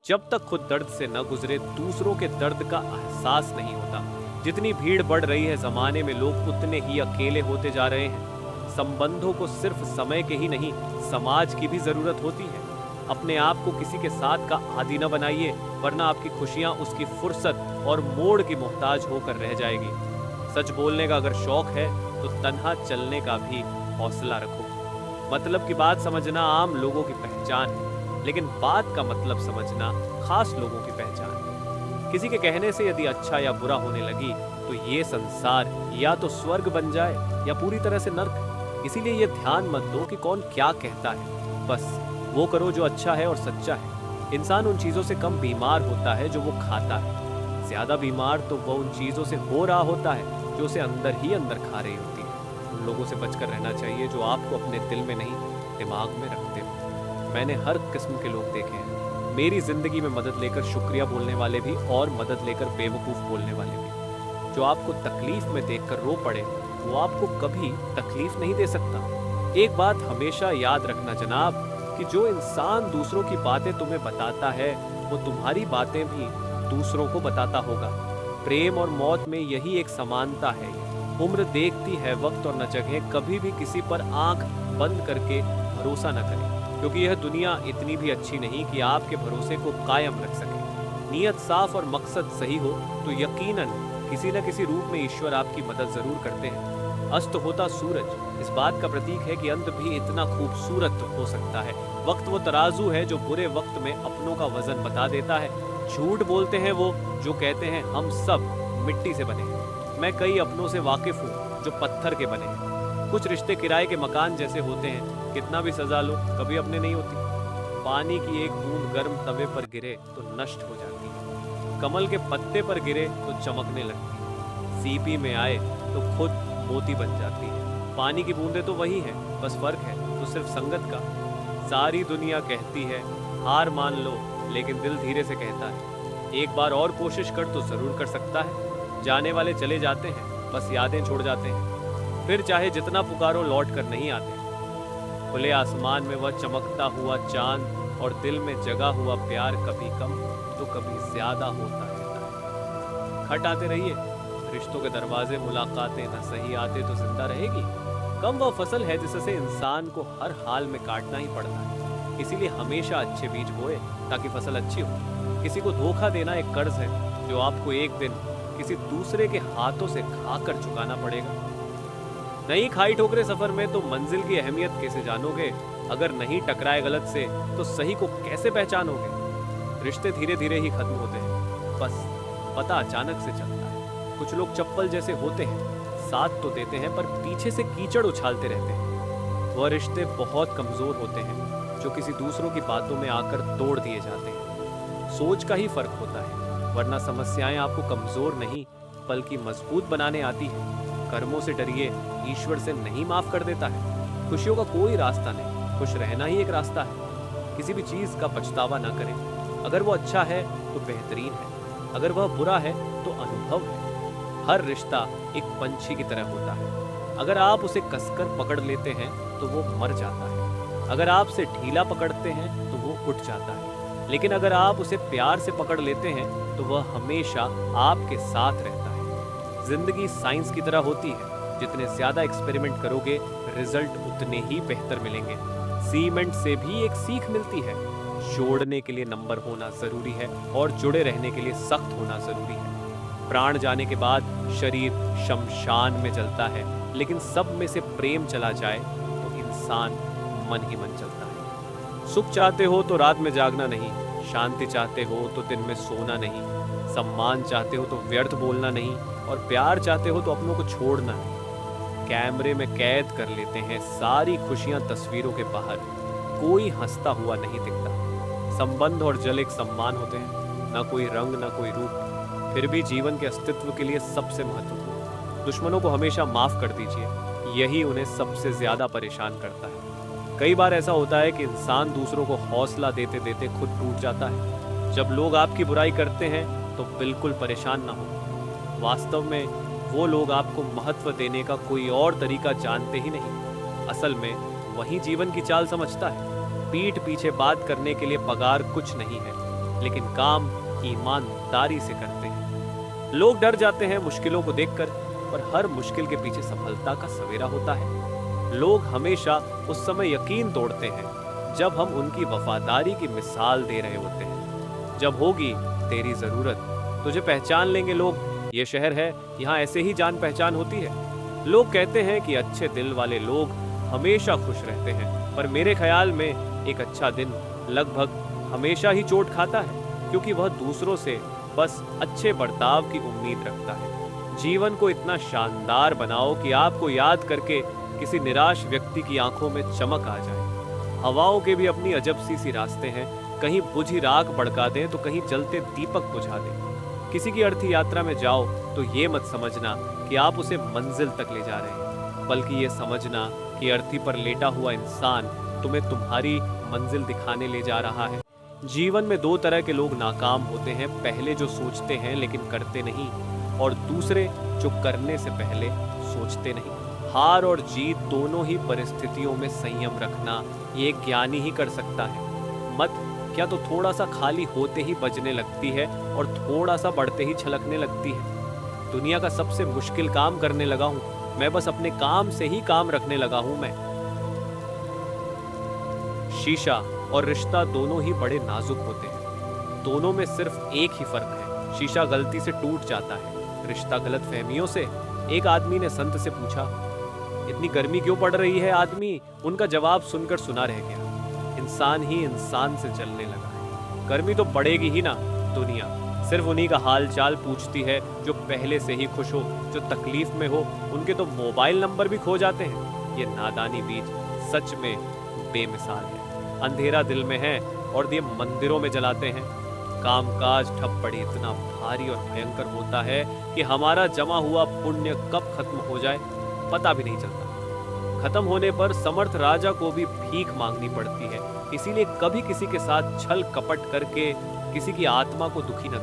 जब तक खुद दर्द से न गुजरे दूसरों के दर्द का एहसास नहीं होता। जितनी भीड़ बढ़ रही है जमाने में, लोग उतने ही अकेले होते जा रहे हैं। संबंधों को सिर्फ समय के ही नहीं, समाज की भी जरूरत होती है। अपने आप को किसी के साथ का आदी न बनाइए, वरना आपकी खुशियां उसकी फुर्सत और मोड़ की मोहताज होकर रह जाएगी। सच बोलने का अगर शौक है तो तन्हा चलने का भी हौसला रखो। मतलब की बात समझना आम लोगों की पहचान है, लेकिन बात का मतलब समझना खास लोगों की पहचान है। किसी के कहने से यदि अच्छा या बुरा होने लगी तो ये संसार या तो स्वर्ग बन जाए या पूरी तरह से नर्क। इसीलिए ये ध्यान मत दो कि कौन क्या कहता है, बस वो करो जो अच्छा है और सच्चा है। इंसान उन चीजों से कम बीमार होता है जो वो खाता है, ज्यादा बीमार तो वो उन चीजों से हो रहा होता है जो उसे अंदर ही अंदर खा रही होती है। उन लोगों से बचकर रहना चाहिए जो आपको अपने दिल में नहीं, दिमाग में रखते हो। मैंने हर किस्म के लोग देखे हैं। मेरी जिंदगी में मदद लेकर शुक्रिया बोलने वाले भी और मदद लेकर बेवकूफ बोलने वाले भी। जो आपको तकलीफ में देखकर रो पड़े वो आपको कभी तकलीफ नहीं दे सकता। एक बात हमेशा याद रखना जनाब, कि जो इंसान दूसरों की बातें तुम्हें बताता है वो तुम्हारी बातें भी दूसरों को बताता होगा। प्रेम और मौत में यही एक समानता है। उम्र देखती है वक्त और न जगह। कभी भी किसी पर आंख बंद करके भरोसा न करें, क्योंकि यह दुनिया इतनी भी अच्छी नहीं कि आपके भरोसे को कायम रख सके। नीयत साफ और मकसद सही हो तो यकीनन किसी न किसी रूप में ईश्वर आपकी मदद जरूर करते हैं। अस्त होता सूरज इस बात का प्रतीक है कि अंत भी इतना खूबसूरत हो सकता है। वक्त वो तराजू है जो बुरे वक्त में अपनों का वजन बता देता है। झूठ बोलते हैं वो जो कहते हैं हम सब मिट्टी से बने हैं। मैं कई अपनों से वाकिफ हूँ जो पत्थर के बने हैं। कुछ रिश्ते किराए के मकान जैसे होते हैं, कितना भी सजा लो कभी अपने नहीं होती। पानी की एक बूंद गर्म तवे पर गिरे तो नष्ट हो जाती है, कमल के पत्ते पर गिरे तो चमकने लगती है, सीपी में आए तो खुद मोती बन जाती है। पानी की बूंदें तो वही हैं, बस फर्क है तो सिर्फ संगत का। सारी दुनिया कहती है हार मान लो, लेकिन दिल धीरे से कहता है एक बार और कोशिश कर तो जरूर कर सकता है। जाने वाले चले जाते हैं, बस यादें छोड़ जाते हैं, फिर चाहे जितना पुकारो लौट कर नहीं आते। खुले आसमान में वह चमकता हुआ चांद और दिल में जगा हुआ प्यार कभी कम तो कभी ज्यादा होता रहता है। खट आते रहिए, रिश्तों के दरवाजे, मुलाकातें न सही आते तो जिंदा रहेगी। कम वह फसल है जिससे इंसान को हर हाल में काटना ही पड़ता है। इसीलिए हमेशा अच्छे बीज बोए ताकि फसल अच्छी हो। किसी को धोखा देना एक कर्ज है जो आपको एक दिन किसी दूसरे के हाथों से खाकर चुकाना पड़ेगा। नहीं खाई ठोकरे सफर में तो मंजिल की अहमियत कैसे जानोगे? अगर नहीं टकराए गलत से तो सही को कैसे पहचानोगे? रिश्ते धीरे धीरे ही खत्म होते हैं, बस पता अचानक से चलता है। कुछ लोग चप्पल जैसे होते हैं, साथ तो देते हैं पर पीछे से कीचड़ उछालते रहते हैं। वह रिश्ते बहुत कमजोर होते हैं जो किसी दूसरों की बातों में आकर तोड़ दिए जाते हैं। सोच का ही फर्क होता है, वरना समस्याएं आपको कमजोर नहीं बल्कि मजबूत बनाने आती है। कर्मों से डरिए, ईश्वर से नहीं माफ कर देता है। खुशियों का कोई रास्ता नहीं, खुश रहना ही एक रास्ता है। किसी भी चीज का पछतावा ना करें। अगर वो अच्छा है तो बेहतरीन है, अगर वह बुरा है तो अनुभव है। हर रिश्ता एक पंछी की तरह होता है, अगर आप उसे कसकर पकड़ लेते हैं तो वो मर जाता है, अगर आप उसे ढीला पकड़ते हैं तो वो उठ जाता है, लेकिन अगर आप उसे प्यार से पकड़ लेते हैं तो वह हमेशा आपके साथ रहता है। जिंदगी साइंस की तरह होती है, जितने ज्यादा एक्सपेरिमेंट करोगे रिजल्ट उतने ही बेहतर मिलेंगे। सीमेंट से भी एक सीख मिलती है, जोड़ने के लिए नंबर होना जरूरी है और जुड़े रहने के लिए सख्त होना जरूरी है। प्राण जाने के बाद शरीर शमशान में जलता है, लेकिन सब में से प्रेम चला जाए तो इंसान मन ही मन चलता है। सुख चाहते हो तो रात में जागना नहीं, शांति चाहते हो तो दिन में सोना नहीं, सम्मान चाहते हो तो व्यर्थ बोलना नहीं, और प्यार चाहते हो तो अपनों को छोड़ना नहीं। कैमरे में कैद कर लेते हैं सारी खुशियां तस्वीरों के बाहर, कोई हंसता हुआ नहीं दिखता। संबंध और जल एक सम्मान होते हैं, ना कोई रंग ना कोई रूप, फिर भी जीवन के अस्तित्व के लिए सबसे महत्वपूर्ण। दुश्मनों को हमेशा माफ कर दीजिए, यही उन्हें सबसे ज्यादा परेशान करता है। कई बार ऐसा होता है कि इंसान दूसरों को हौसला देते देते खुद टूट जाता है। जब लोग आपकी बुराई करते हैं तो बिल्कुल परेशान ना हो। वास्तव में वो लोग आपको महत्व देने का कोई और तरीका जानते ही नहीं। असल में वही जीवन की चाल समझता है। पीठ पीछे बात करने के लिए पगार कुछ नहीं है, लेकिन काम ईमानदारी से करते हैं। लोग डर जाते हैं मुश्किलों को देखकर, पर हर मुश्किल के पीछे सफलता का सवेरा होता है। लोग हमेशा उस समय यकीन तोड़ते हैं जब हम उनकी वफादारी की मिसाल दे रहे होते हैं। जब होगी तेरी जरूरत, तुझे पहचान लेंगे लोग। ये शहर है, यहाँ ऐसे ही जान पहचान होती है। लोग कहते हैं कि अच्छे दिल वाले लोग हमेशा खुश रहते हैं, पर मेरे ख्याल में एक अच्छा दिन लगभग हमेशा ही चोट खाता है, क्योंकि वह दूसरों से बस अच्छे बर्ताव की उम्मीद रखता है। जीवन को इतना शानदार बनाओ कि आपको याद करके किसी निराश व्यक्ति की आंखों में चमक आ जाए। हवाओं के भी अपनी अजब सी रास्ते हैं, कहीं बुझी राख भड़का दें तो कहीं जलते दीपक बुझा दें। किसी की अर्थी यात्रा में जाओ तो ये मत समझना कि आप उसे मंजिल तक ले जा रहे हैं, बल्कि ये समझना कि अर्थी पर लेटा हुआ इंसान तुम्हें तुम्हारी मंजिल दिखाने ले जा रहा है। जीवन में दो तरह के लोग नाकाम होते हैं, पहले जो सोचते हैं लेकिन करते नहीं, और दूसरे जो करने से पहले सोचते नहीं। हार और जीत दोनों ही परिस्थितियों में संयम रखना ये एक ज्ञानी ही कर सकता है। मत क्या तो थोड़ा सा खाली होते ही बजने लगती है और थोड़ा सा बढ़ते ही छलकने लगती है। दुनिया का सबसे मुश्किल काम करने लगा हूं मैं, बस अपने काम से ही काम रखने लगा हूं मैं। शीशा और रिश्ता दोनों ही बड़े नाजुक होते हैं। दोनों में सिर्फ एक ही फर्क है, शीशा गलती से टूट जाता है, रिश्ता गलतफहमियों से। एक आदमी ने संत से पूछा, इतनी गर्मी क्यों पड़ रही है आदमी? उनका जवाब सुनकर सुना रह गया। इंसान ही इंसान से जलने लगा है। गर्मी तो बढ़ेगी ही ना। दुनिया सिर्फ उन्हीं का हाल चाल पूछती है जो पहले से ही खुश हो। जो तकलीफ में हो उनके तो मोबाइल नंबर भी खो जाते हैं। ये नादानी बीज सच में बेमिसाल है। अंधेरा दिल में है और दिए मंदिरों में जलाते हैं। कामकाज ठप पड़ी इतना भारी और भयंकर होता है कि हमारा जमा हुआ पुण्य कब खत्म हो जाए पता भी नहीं चलता। खत्म होने पर समर्थ राजा को भी भीख मांगनी पड़ती है। इसीलिए कभी किसी के साथ छल कपट करके किसी की आत्मा को दुखी न करें।